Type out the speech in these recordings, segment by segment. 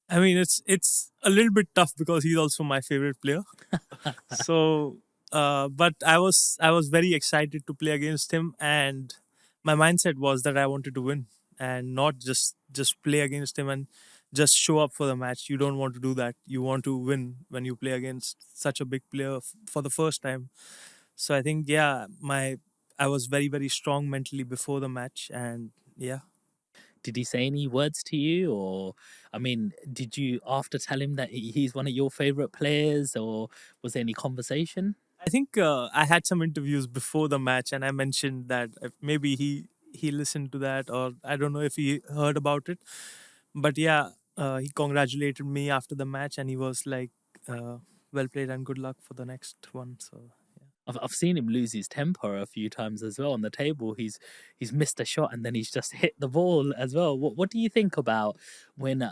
I mean, it's a little bit tough because he's also my favorite player. So, but I was very excited to play against him, and my mindset was that I wanted to win and not just play against him and just show up for the match. You don't want to do that. You want to win when you play against such a big player for the first time. So I think yeah, my I was very strong mentally before the match, and yeah. Did he say any words to you, or I mean, did you after tell him that he's one of your favorite players, or was there any conversation? I think I had some interviews before the match, and I mentioned that maybe he listened to that, or I don't know if he heard about it. But yeah, he congratulated me after the match, and he was like, "Well played and good luck for the next one." So I've seen him lose his temper a few times as well on the table. He's missed a shot and then he's just hit the ball as well. What do you think about when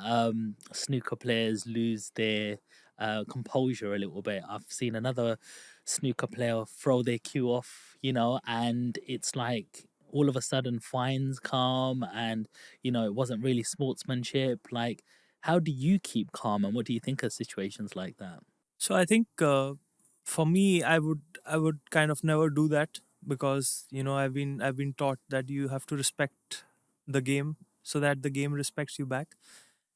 snooker players lose their composure a little bit? I've seen another snooker player throw their cue off, and it's like all of a sudden fines come, and it wasn't really sportsmanship. Like, how do you keep calm, and what do you think of situations like that? so I think for me, I would kind of never do that because I've been taught that you have to respect the game so that the game respects you back.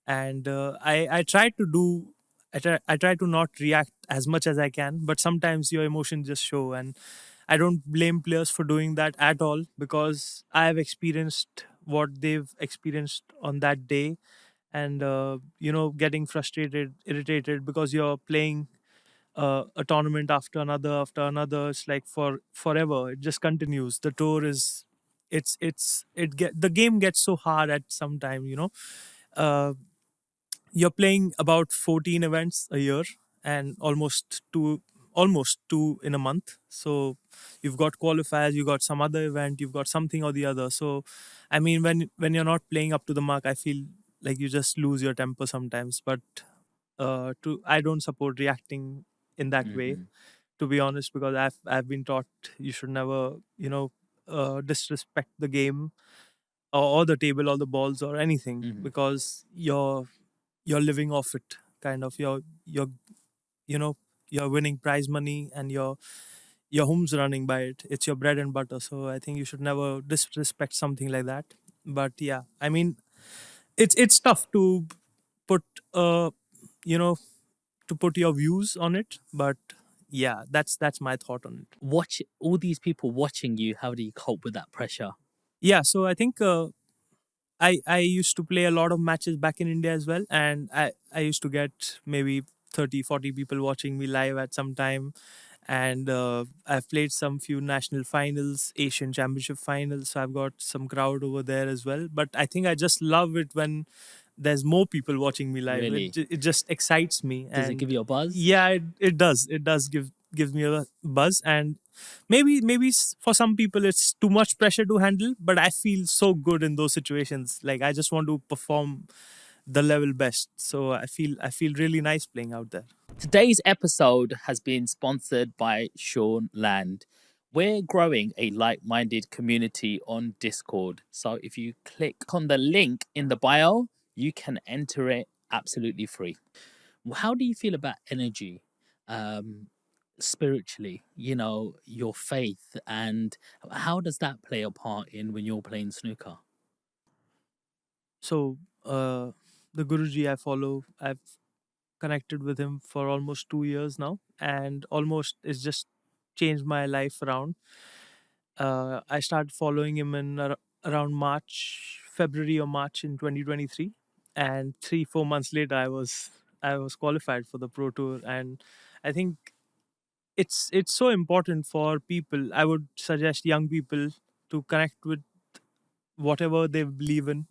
And I try to do I try to not react as much as I can, but sometimes your emotions just show, and I don't blame players for doing that at all because I have experienced what they've experienced on that day, and getting frustrated, irritated because you're playing a tournament after another. It's like for forever. It just continues. The tour is it's it get the game gets so hard at some time. Uh, you're playing about 14 events a year and almost two in a month. So you've got qualifiers, you got some other event, you've got something or the other. So I mean, when you're not playing up to the mark, I feel like you just lose your temper sometimes. But to I don't support reacting in that way, Hmm. to be honest, because I've been taught you should never disrespect the game, or the table or the balls or anything, Hmm. because you're living off it, kind of. You're you know you're winning prize money, and your home's running by it. It's your bread and butter. So I think you should never disrespect something like that. But yeah, I mean, it's tough to put uh you know to put your views on it. But yeah, that's my thought on it. Watch all these people watching you. How do you cope with that pressure? Yeah, so I think I used to play a lot of matches back in India as well, and I used to get maybe 30-40 people watching me live at some time. And I've played some few national finals, Asian Championship finals, so I've got some crowd over there as well. But I think I just love it when there's more people watching me live. Really? It just excites me. Does it give And you a buzz? yeah, it does gives me a buzz. And maybe for some people it's too much pressure to handle, but I feel so good in those situations. Like, I just want to perform the level best, so I feel really nice playing out there. Today's episode has been sponsored by Sean Land. We're growing a like minded community on Discord. So if you click on the link in the bio, you can enter it absolutely free. How do you feel about energy? Um, Spiritually, your faith, and how does that play a part in when you're playing snooker? So the Guruji I follow, I've connected with him for almost 2 years now, and almost it's just changed my life around. I started following him in around February or March in 2023, and 3-4 months later, I was qualified for the Pro Tour. And I think it's so important for people. I would suggest young people to connect with whatever they believe in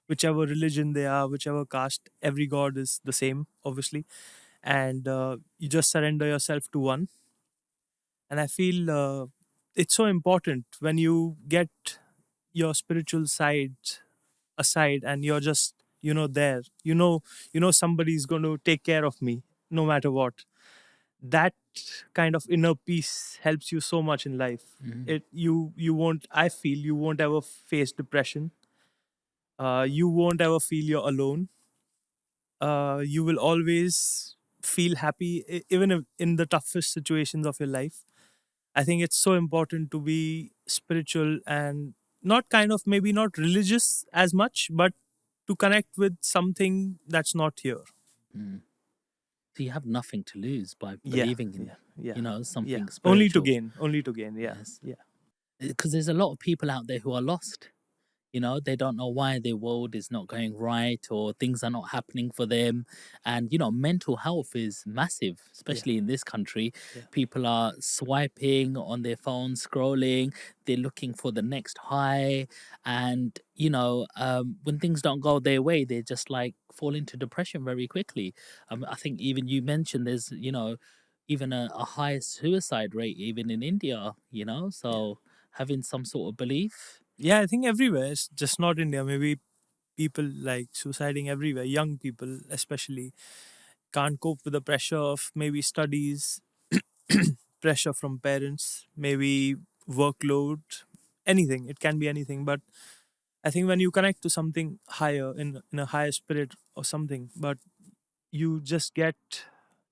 whichever religion they are, whichever caste. Every god is the same, obviously, and you just surrender yourself to one. And I feel it's so important when you get your spiritual side aside, and you're just there. Somebody's going to take care of me no matter what. That kind of inner peace helps you so much in life. Mhm. You won't I feel you won't ever face depression. You won't ever feel you're alone. You will always feel happy, even if in the toughest situations of your life. I think it's so important to be spiritual and not kind of maybe not religious as much, but to connect with something that's not here. Mm. So you have nothing to lose by Yeah, believing in, yeah, yeah, yeah. something Only to spiritual. gain, only to gain. Yeah, Yes, yeah, because there's a lot of people out there who are lost. They don't know why their world is not going right or things are not happening for them. And mental health is massive, yeah, especially in this country. yeah, People are swiping on their phones, scrolling, they're looking for the next high. And when things don't go their way, they just like fall into depression very quickly. I think even you mentioned there's even a high suicide rate even in India, yeah. so having some sort of belief. Yeah, I think everywhere. It's just not India. Maybe people like suiciding everywhere. Young people, especially, can't cope with the pressure of maybe studies, pressure from parents, maybe workload, anything. It can be anything. But I think when you connect to something higher in a higher spirit or something, but you just get,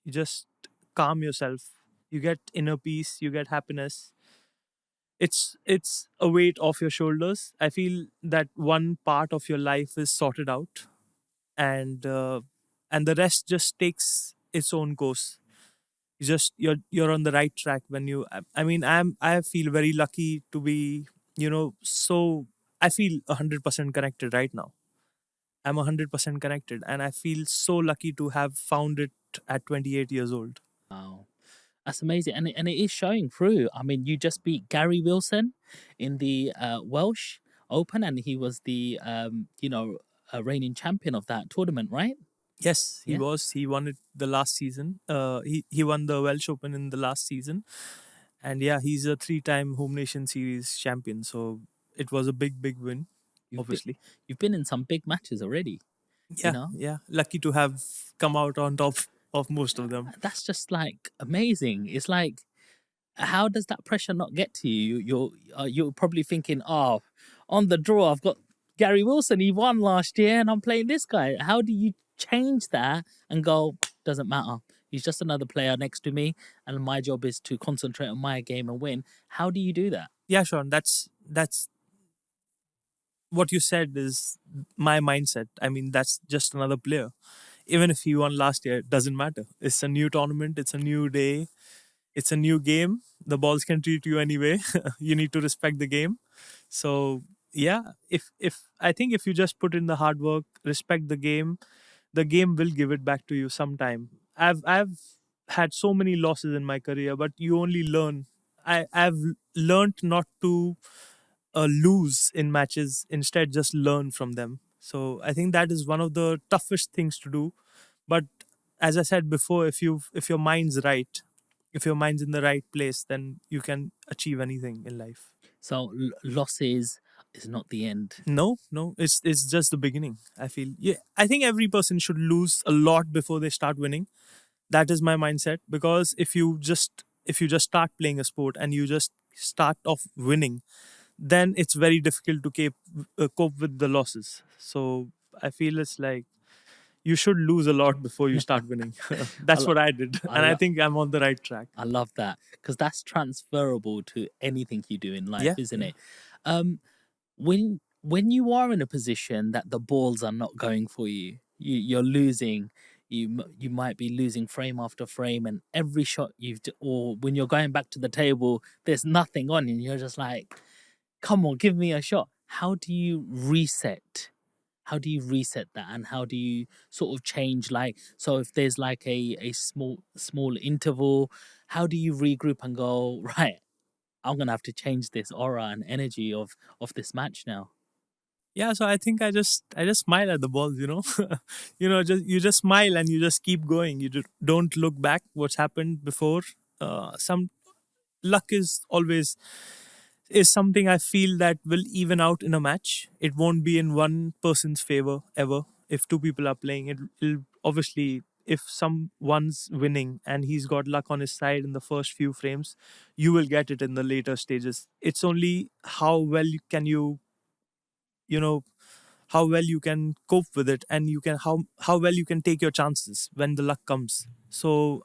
you just calm yourself. You get inner peace. You get happiness. It's a weight off your shoulders. I feel that one part of your life is sorted out, and the rest just takes its own course. You're on the right track when you. I mean, I feel very lucky to be, so I feel 100% connected right now. I'm 100% connected, and I feel so lucky to have found it at 28 years old. Wow. That's amazing. And it is showing through. I mean, you just beat Gary Wilson in the Welsh Open, and he was the, reigning champion of that tournament, right? Yes, he Yeah. was. He won it the last season. He won the Welsh Open in the last season, and yeah, he's a three-time Home Nation Series champion. So it was a big win, You've been, obviously. you've been in some big matches already, you Yeah, know? yeah. Lucky to have come out on top of most of them. That's just like amazing. It's like, how does that pressure not get to you? You're probably thinking, oh, on the draw, I've got Gary Wilson. He won last year, and I'm playing this guy. How do you change that and go? Doesn't matter. He's just another player next to me, and my job is to concentrate on my game and win. How do you do that? Yeah, Sean. That's what you said is my mindset. I mean, that's just another player. Even if he won last year, it doesn't matter. It's a new tournament. It's a new day. It's a new game. The balls can treat you anyway. You need to respect the game. So yeah, if I think if you just put in the hard work, respect the game will give it back to you sometime. I've had so many losses in my career, but you only learn. I've learned not to lose in matches. Instead, just learn from them. So I think that is one of the toughest things to do. But as I said before, if your mind's right, if your mind's in the right place, then you can achieve anything in life. So losses is not the end. No, no, it's just the beginning. I feel, yeah. I think every person should lose a lot before they start winning. That is my mindset, because if you just start playing a sport and you just start off winning, then it's very difficult to cope with the losses. So I feel it's like you should lose a lot before you start winning. I, That's lo- what I did, I, and I lo- think I'm on the right track. I love that because that's transferable to anything you do in life, Yeah, isn't yeah. it? Um, when you are in a position that the balls are not going for you, you're losing. You might be losing frame after frame, and every shot or when you're going back to the table, there's nothing on, and you're just like, "Come on, give me a shot." How do you reset? How do you reset that, and how do you sort of change? Like, so if there's like a small interval, how do you regroup and go right? I'm gonna have to change this aura and energy of this match now. Yeah, so I think I just smile at the balls, just you just smile and you just keep going. You don't look back what's happened before. Some luck is something I feel that will even out in a match. It won't be in one person's favor ever. If two people are playing, it'll obviously, if someone's winning and he's got luck on his side in the first few frames, you will get it in the later stages. It's only how well can you know how well you can cope with it, and you can how well you can take your chances when the luck comes. So